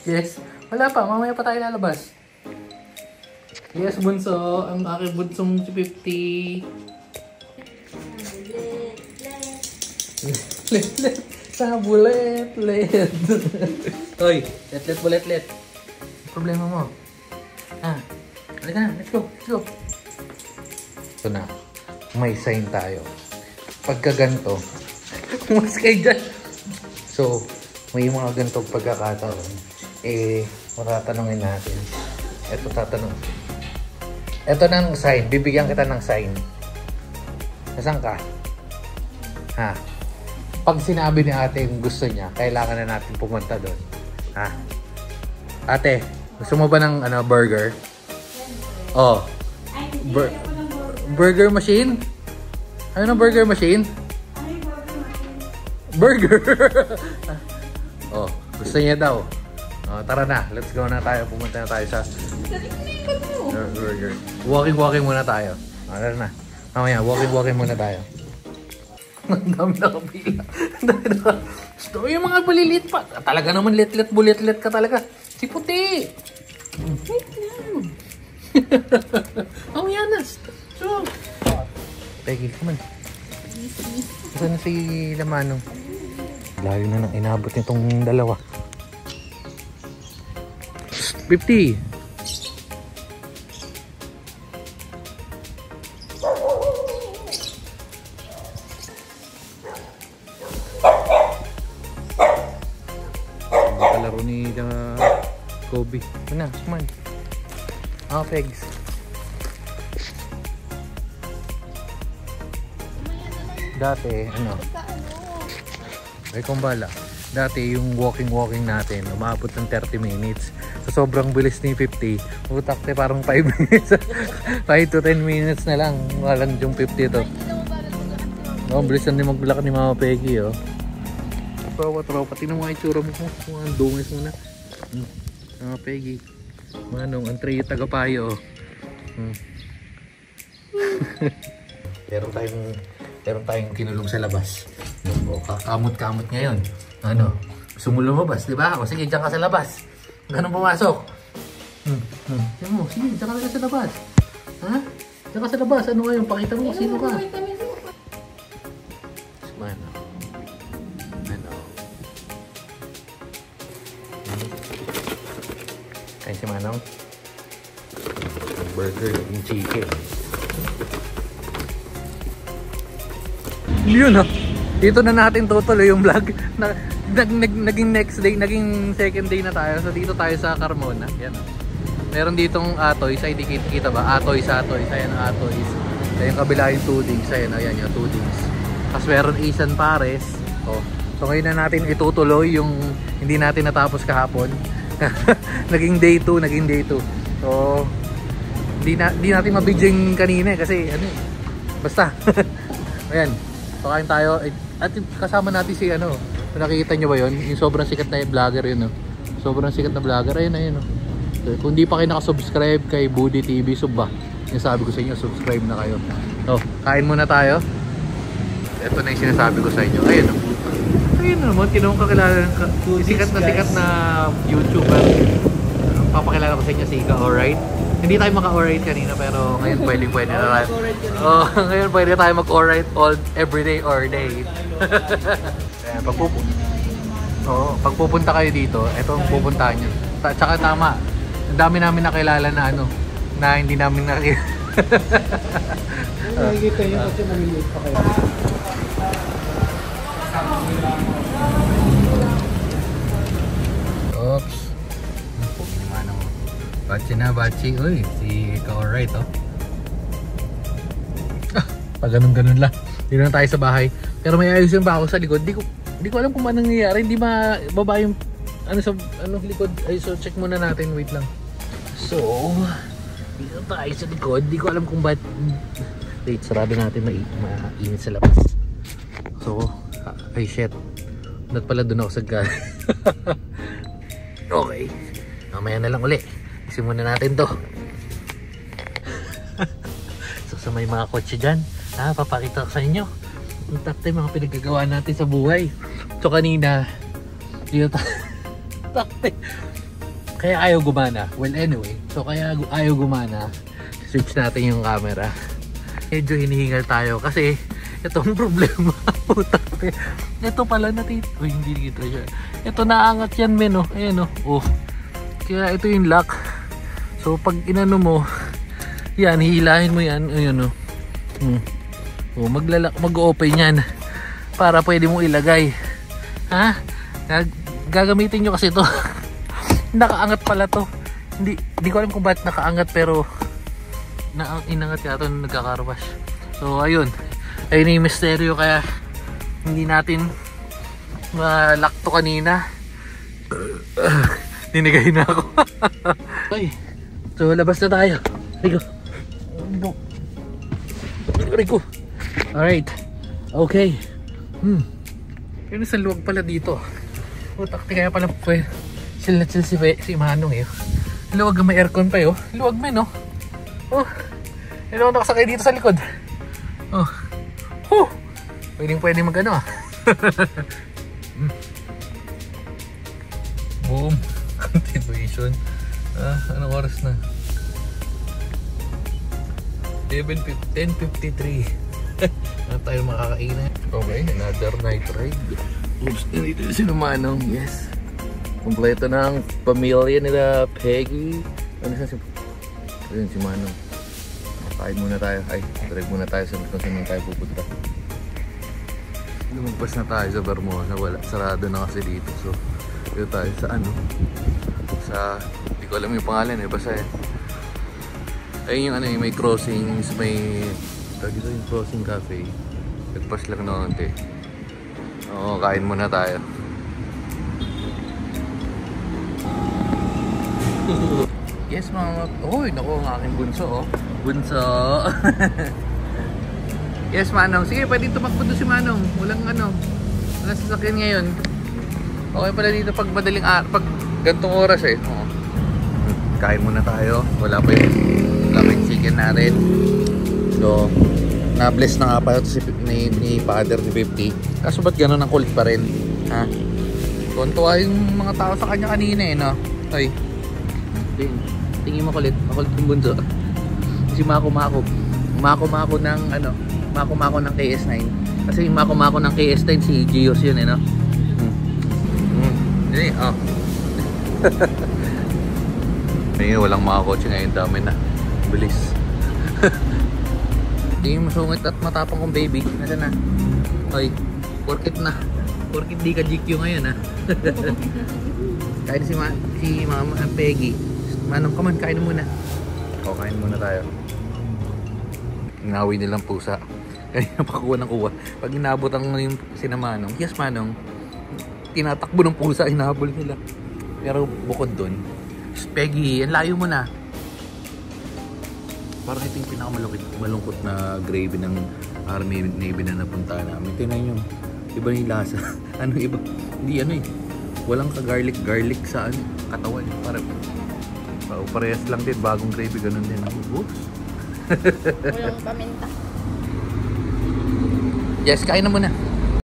Yes. Wala pa. Mamaya pa tayo lalabas. Yes, bunso. Ang aking bunsong si 50. Let. Sabulet. Let. Hoy. Let. Problema mo. Halika na. Let's go. Ito na. May sign tayo. Pagka ganito. Mas kayo dyan. So, may mga ganitong pagkakataon. Matatanungin natin. Ito tatanong. Ito ng sign. Bibigyan kita ng sign. Nasaan ka? Pag sinabi ni ate yung gusto niya, kailangan na natin pumunta doon. Ate, gusto mo ba ng burger? Oh. Burger machine? Ano ng burger machine? Burger! Oh, gusto niya daw. Tara na, let's go na tayo. Pumunta na tayo sa burger. Walking muna tayo. Tara na. Mamaya, walking muna tayo. Ang dami na kapila. Gusto yung mga bulilit pa. Talaga naman bulit-let ka talaga. Si puti. Oh, yanas. So, Peggy, come on. Saan na si Lamanong? Layo na nang inabot nitong dalawa. 50. Kalaro ni Kobe. Ano na, come on. Pegs. Dati, ay kumbala. Dati yung walking natin, umabot ng 30 minutes. So sobrang bilis ni 50. Utakte parang 5 minutes. 5 to 10 minutes na lang. Walang yung 50 to. Bilisan din maglakad ni Mama Peggy, oh. Tropa. Tingnan mo nga itsura mo. Ang dungis mo na. Mama Peggy. Manong, ang trio tagapayo, oh. Meron tayong kinulong sa labas. Kamot-kamot ngayon. Gusto mo lumabas, di ba? O sige, dyan ka sa labas. Ganun pumasok. Sige, dyan ka sa labas. Dyan ka sa labas. Ano ngayon? Pakita mo, sino ka? Kain si Manong. Burger, yung chicken. Yun, dito na natin tutuloy yung vlog. Naging next day, naging second day na tayo. So dito tayo sa Carmona. Yan, meron ditong Atoys. Ay, di kita ba? Atoys. Ayan ang Atoys. Kaya yung kabila yung Tudings. Ayan yung Tudings. Tapos meron Isan Pares. So ngayon na natin itutuloy yung hindi natin natapos kahapon. Naging day 2. So di natin mabidyo yung kanina kasi basta. Ayan. Pakain tayo. At kasama natin si nakikita nyo ba yun? Yung sobrang sikat na vlogger yun. Sobrang sikat na vlogger. Ayun. So, kung di pa kayo nakasubscribe kay Buddy TV, yung sabi ko sa inyo, subscribe na kayo. So, kain muna tayo. Ito na yung sinasabi ko sa inyo. Ayun naman, tinawang kakilala sikat na YouTuber. Papakilala ko sa inyo si Ika Alright. Hindi tayo maka-alright kanina pero ngayon pwede na tayo. Ngayon pwede tayo mag-alright everyday or day. Pagpupunta kayo dito, ito ang pupuntahan nyo. Tsaka tama, ang dami namin nakilala na na hindi namin nakikita. Nakikita nyo kasi naliliit pa kayo. Oops. Bachi. Uy, si Ikaw Alright, pag ganun lang. Dito na tayo sa bahay. Pero may ayusin pa ako sa likod. Di ko alam kung anong nangyayari. Hindi mababa yung sa likod. Ay, so check muna natin. Wait lang. So, dito tayo sa likod. Di ko alam kung ba't. Wait, sarado natin. Mainit sa labas. So, ay shit. Not pala doon ako sa gas. Okay. Mamaya na lang uli. Simulan natin to. So sa may mga kotse dyan, papakita ko sa inyo ang takte mga pinagagawa natin sa buhay. So kanina dito Kaya ayaw gumana. Well, anyway. So, kaya ayaw gumana. Switch natin yung camera. Medyo hinihingal tayo kasi itong problema. Ito pala natin. Uy, hindi kita siya. Ito naangat yan, men, oh. Ayan, oh. Oh. Kaya ito yung lock. So, pag inano mo, yan, hihilahin mo yan. Ayan, oh. Oh, mag-open yan. Para pwede mong ilagay. Ha? Gagamitin nyo kasi ito. Nakaangat pala to. Hindi ko alam kung ba't nakaangat pero inangat yata nung nagkakarwash. So ayun. Ayun yung misteryo kaya hindi natin ma-lock to kanina. Dinigay na ako. Okay. So labas na tayo. Rico. Rico. Alright. Okay. Yun sa luwag pala dito. Takti kaya pala chill na chill si Manong eh. Luwag may aircon pa eh. Luwag men oh. Oh. Hindi ako nakasakay dito sa likod. Oh. Oh. Pwede mag-ano ah. Boom. Continuation. Anong oras na? 10:53. Na tayo makakainan. Okay, another night ride. Oops, nandito si Manong. Yes. Kompleto ng pamilya nila Peggy. Ano siya si... Ayun si Manong. Kain muna tayo. Ay, drive muna tayo sa kung saan tayo pupunta. Lumagpas na tayo sa Vermosa. Wala, sarado na kasi dito. So, dito tayo sa ano? Sa... Hindi ko alam yung pangalan eh. Basta yan. Ayun yung ano yung may crossings, may... Dito yung crossing cafe. Nagpas lang na konti. Oo, kain muna tayo. Yes mga... Uy, naku ang aking bunso oh. Bunso. Yes Manong. Sige, pwede tumakbo doon si Manong. Walang ano. Walang sasakyan ngayon. Okay pala dito pag madaling pag gantong oras eh. Oo. Kain muna tayo. Wala pa yung chicken natin. So, na-bless na nga pa ito ni Father ni 50. Kaso ba't gano'n ang kulit pa rin? Ha? Tuntua yung mga tao sa kanya kanina eh, no? Ay. Tingin makulit. Makulit yung bunso. Kasi mako-mako. Mako-mako ng ano, mako-mako ng KS9. Kasi yung mako-mako ng KS9 si Gios yun eh, no? Hindi, oh. Ngayon, walang mga kotse ngayon. Dami na. Bilis. Hindi yung masungit at matapang kong baby. Nasaan na? Oy, porkit na. Porkit di ka GQ ngayon ha. Kain si Mama Peggy. Manong kaman, kain muna. O, kain muna tayo. Inawi nilang pusa. Kanina pa kuha ng kuha. Pag inabot ang yung sinamanong, yes Manong, tinatakbo ng pusa, inahabol nila. Pero bukod dun, Peggy, ang layo mo na. Parang ito yung pinakamalungkot na gravy ng Army Navy na napunta namin. Tingnan nyo, iba yung lasa. Ano iba? Hindi ano eh. Walang ka-garlic sa ano, katawan. Parehas lang din, bagong gravy, ganun din. Walang paminta. Yes, kain na muna.